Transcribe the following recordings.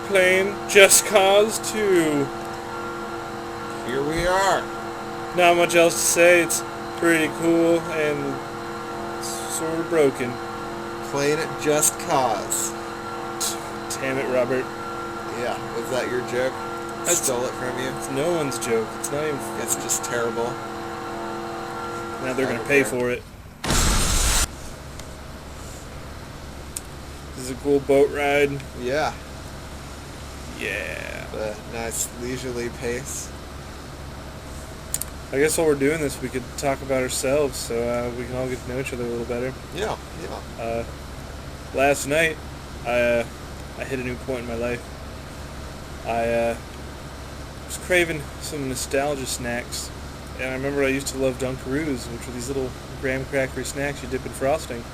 playing Just Cause 2. Here we are. Not much else to say. It's pretty cool and sort of broken. Playing it Just Cause. Damn it, Robert. Yeah, was that your joke? I stole it from you? It's no one's joke. It's not even... It's just terrible. Now they're going to pay for it. This is a cool boat ride. Yeah. Yeah. A nice leisurely pace. I guess while we're doing this, we could talk about ourselves so we can all get to know each other a little better. Yeah. Last night, I hit a new point in my life. I was craving some nostalgia snacks, and I remember I used to love Dunkaroos, which were these little graham crackery snacks you dip in frosting.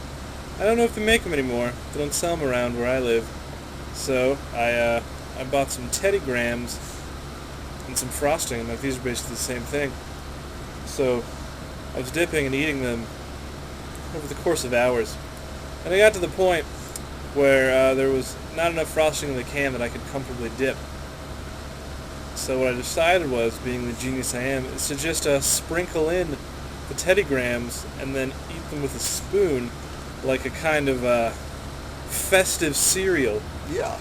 I don't know if they make them anymore. They don't sell them around where I live. So I bought some Teddy Grahams and some frosting, and these are basically the same thing. So I was dipping and eating them over the course of hours. And I got to the point where there was not enough frosting in the can that I could comfortably dip. So what I decided was, being the genius I am, is to just sprinkle in the Teddy Grahams and then eat them with a spoon like a kind of festive cereal. Yeah.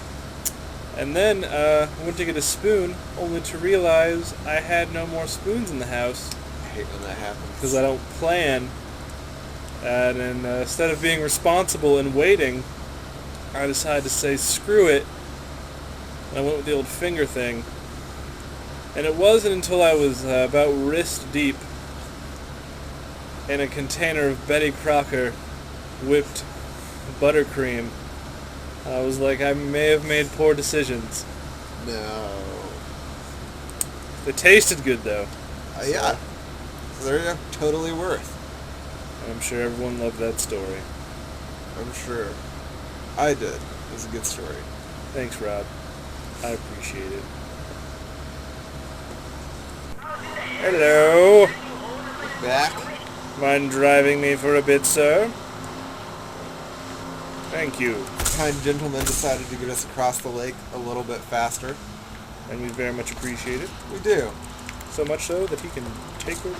And then I went to get a spoon, only to realize I had no more spoons in the house. I hate when that happens. Because I don't plan. And then instead of being responsible and waiting, I decided to say screw it. And I went with the old finger thing. And it wasn't until I was about wrist deep in a container of Betty Crocker whipped buttercream, I was like, I may have made poor decisions. No. They tasted good, though. Yeah. So they're totally worth. I'm sure everyone loved that story. I'm sure. I did. It was a good story. Thanks, Rob. I appreciate it. Hello. Back. Mind driving me for a bit, sir? Thank you. The kind gentleman decided to get us across the lake a little bit faster. And we very much appreciate it. We do. So much so that he can take her.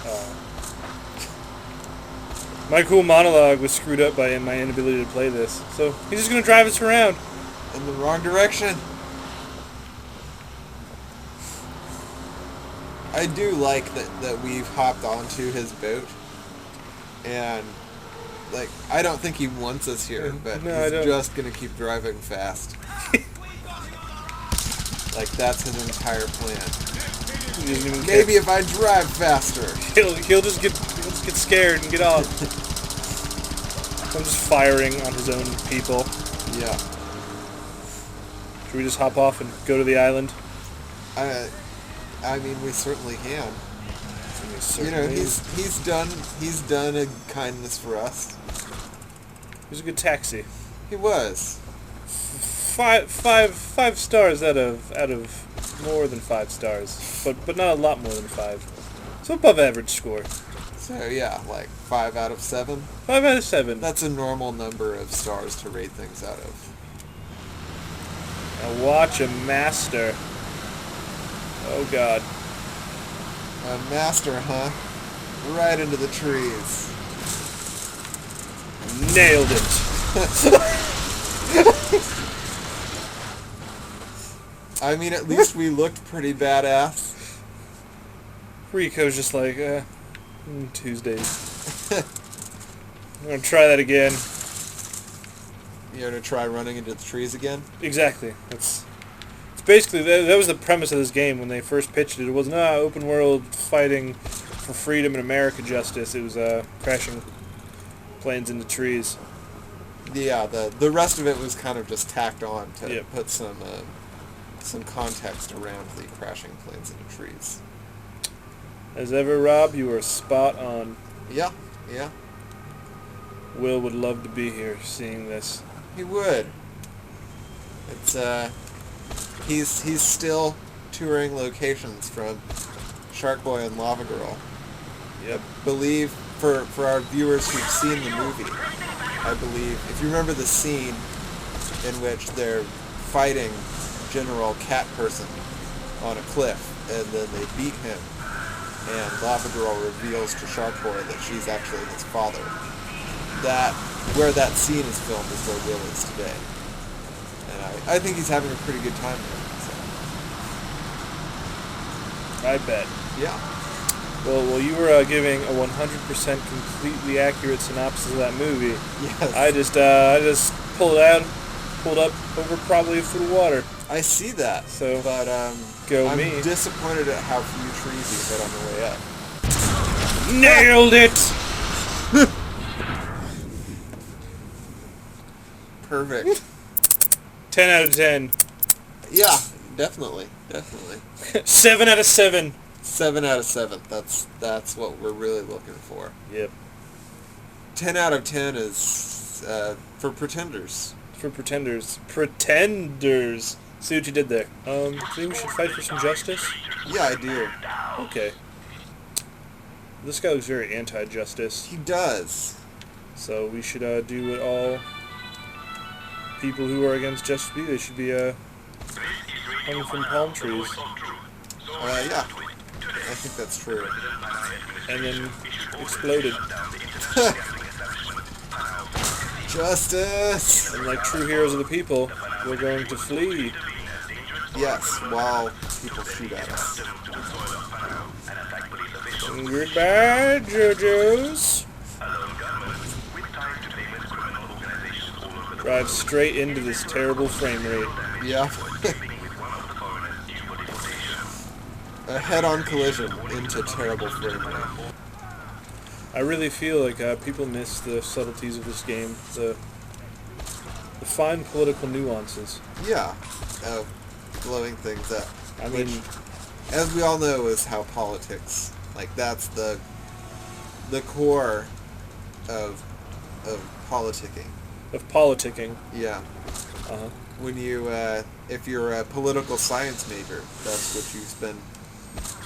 My cool monologue was screwed up by my inability to play this. So he's just going to drive us around. In the wrong direction. I do like that we've hopped onto his boat. And, like, I don't think he wants us here, but no, he's just going to keep driving fast. Like, that's his entire plan. He doesn't even Maybe care. if I drive faster. He'll just get scared and get off. I'm just firing on his own people. Yeah. Should we just hop off and go to the island? I mean, we certainly can. You know, Certainly. he's done a kindness for us. He was a good taxi. He was. Five stars out of more than 5 stars, but not a lot more than 5. So above average score. So yeah, like 5 out of 7. 5 out of 7. That's a normal number of stars to rate things out of. Now watch a master. Oh God. A master, huh? Right into the trees. Nailed it. I mean, at least we looked pretty badass. Rico's just like, Tuesdays. I'm gonna try that again. You're gonna try running into the trees again? Exactly. It's basically that was the premise of this game when they first pitched it. It wasn't open world fighting for freedom and America justice. It was crashing planes into trees. Yeah, the rest of it was kind of just tacked on to Yep. put some context around the crashing planes into trees. As ever, Rob, you are spot on. Yeah. Will would love to be here seeing this. He would. It's he's still touring locations from Shark Boy and Lava Girl. Yep. I believe for our viewers who've seen the movie, I believe if you remember the scene in which they're fighting general cat person on a cliff, and then they beat him, and Lava Girl reveals to Shark Boy that she's actually his father. Where that scene is filmed is where Will is today. And I think he's having a pretty good time there. So. I bet. Yeah. Well, you were giving a 100% completely accurate synopsis of that movie. Yes. I just pulled up over probably a foot of water. I see that. So, but I'm disappointed at how few trees you hit on the way up. Nailed it! Perfect. 10 out of 10. Yeah, definitely. 7 out of 7. 7 out of 7. That's what we're really looking for. Yep. 10 out of 10 is for Pretenders. For Pretenders. Pretenders! See what you did there. Think we should fight for some justice? Yeah, I do. Okay. This guy looks very anti-justice. He does. So we should do what all people who are against justice be. They should be hung from palm trees. Yeah. I think that's true. And then exploded. Justice! And like true heroes of the people, we're going to flee. Yes, while people shoot at us. Goodbye, JoJo's. Drive straight into this terrible frame rate. Yeah. A head-on collision into terrible frame rate. I really feel like people miss the subtleties of this game, the fine political nuances. Yeah, blowing things up. I mean, which, as we all know, is how politics, like that's the core of politicking. Of politicking. Yeah. Uh-huh. When you, if you're a political science major, that's what you spend.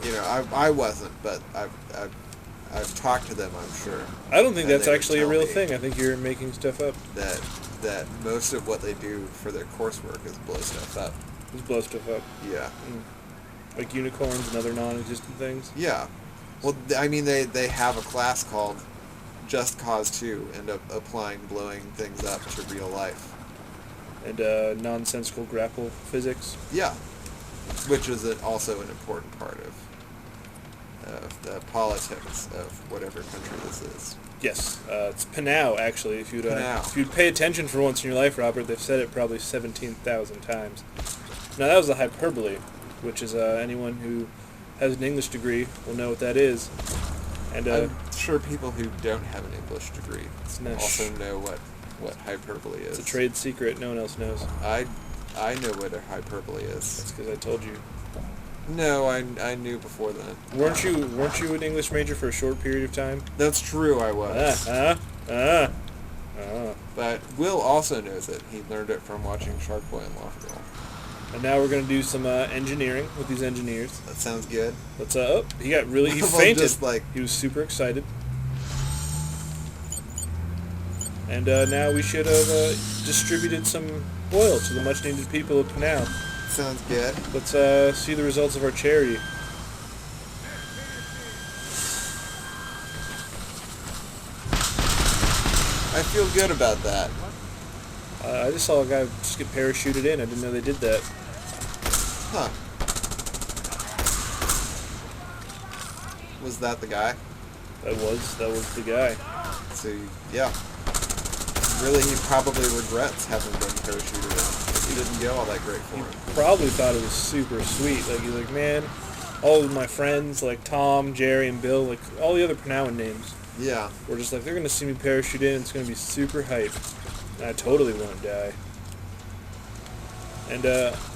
You know, I wasn't, but I've talked to them, I'm sure. I don't think that's actually a real thing. I think you're making stuff up. That most of what they do for their coursework is blow stuff up. Just blow stuff up. Yeah. Like unicorns and other non-existent things? Yeah. Well, I mean, they have a class called Just Cause 2, and applying blowing things up to real life. And nonsensical grapple physics? Yeah. Which is also an important part of the politics of whatever country this is. Yes, it's Panau, actually. If you'd pay attention for once in your life, Robert, they've said it probably 17,000 times. Now, that was a hyperbole, which is anyone who has an English degree will know what that is. And I'm sure people who don't have an English degree also sh- know what hyperbole is. It's a trade secret. No one else knows. I know what a hyperbole is. That's because I told you. No, I knew before then. Weren't you an English major for a short period of time? That's true, I was. But Will also knows it. He learned it from watching Shark Boy and Lava Girl. And now we're going to do some engineering with these engineers. That sounds good. Let's, he fainted. Just he was super excited. And now we should have distributed some oil to the much-needed people of Panau. Sounds good. Let's see the results of our charity. I feel good about that. I just saw a guy just get parachuted in. I didn't know they did that. Huh. Was that the guy? That was the guy. So, yeah. Really, he probably regrets having been parachuted in. He didn't go all that great for him. Probably thought it was super sweet. Like, he's like, man, all of my friends, like Tom, Jerry, and Bill, like all the other Panauan names, yeah, were just like, they're going to see me parachute in. It's going to be super hype. And I totally want to die. And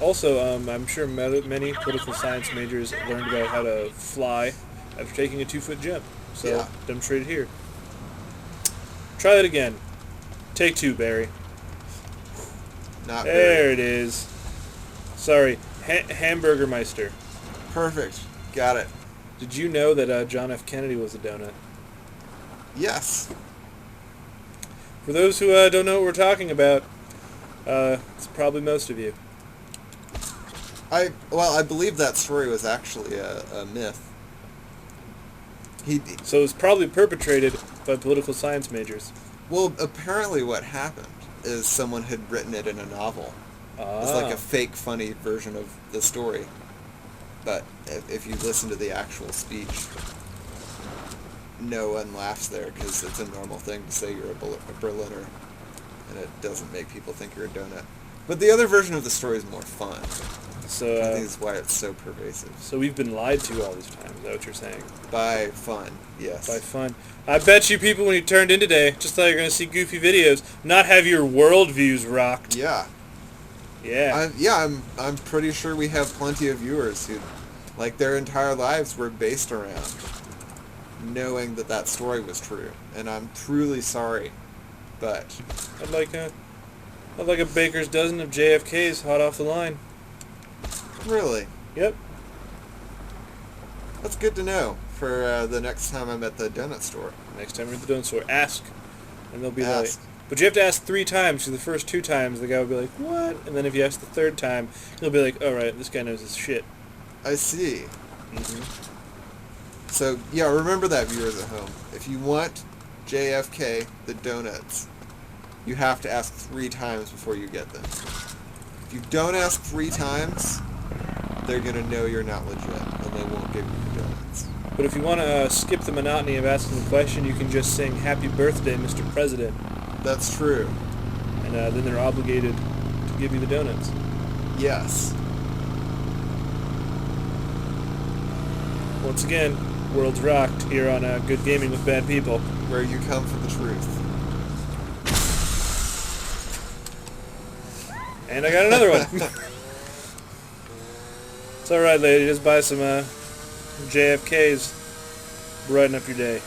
also, I'm sure many political science majors learned about how to fly after taking a 2-foot jump. So, yeah. Demonstrated here. Try that again. Take 2, Barry. Not there very. it is. Sorry, Hamburger Meister. Perfect. Got it. Did you know that John F. Kennedy was a donut? Yes. For those who don't know what we're talking about, it's probably most of you. I believe that story was actually a myth. So it was probably perpetrated by political science majors. Well, apparently what happened is someone had written it in a novel. It's like a fake, funny version of the story. But if you listen to the actual speech, no one laughs there because it's a normal thing to say you're a Berliner, and it doesn't make people think you're a donut. But the other version of the story is more fun. So I think it's why it's so pervasive. So we've been lied to all this time. Is that what you're saying? By fun, yes. By fun. I bet you people when you turned in today just thought you were going to see goofy videos, not have your worldviews rocked. Yeah. Yeah. I'm pretty sure we have plenty of viewers who, like, their entire lives were based around knowing that story was true, and I'm truly sorry, but I'd like a baker's dozen of JFKs hot off the line. Really, Yep. that's good to know for the next time I'm at the donut store. Next time you're at the donut store, ask, and they'll be Ask. like, but you have to ask 3 times. So the first 2 times, the guy will be like, "What?" And then if you ask the 3rd time, he'll be like, "All right, this guy knows his shit." I see. Mm-hmm. So yeah, remember that, viewers at home. If you want JFK the donuts, you have to ask 3 times before you get them. If you don't ask 3 times, they're gonna know you're not legit, and they won't give you the donuts. But if you want to skip the monotony of asking the question, you can just sing "Happy Birthday, Mr. President," That's true. and then they're obligated to give you the donuts. Yes. Once again, world's rocked here on Good Gaming with Bad People. Where you come for the truth. And I got another one. It's alright, lady. Just buy some JFKs. Brighten up your day.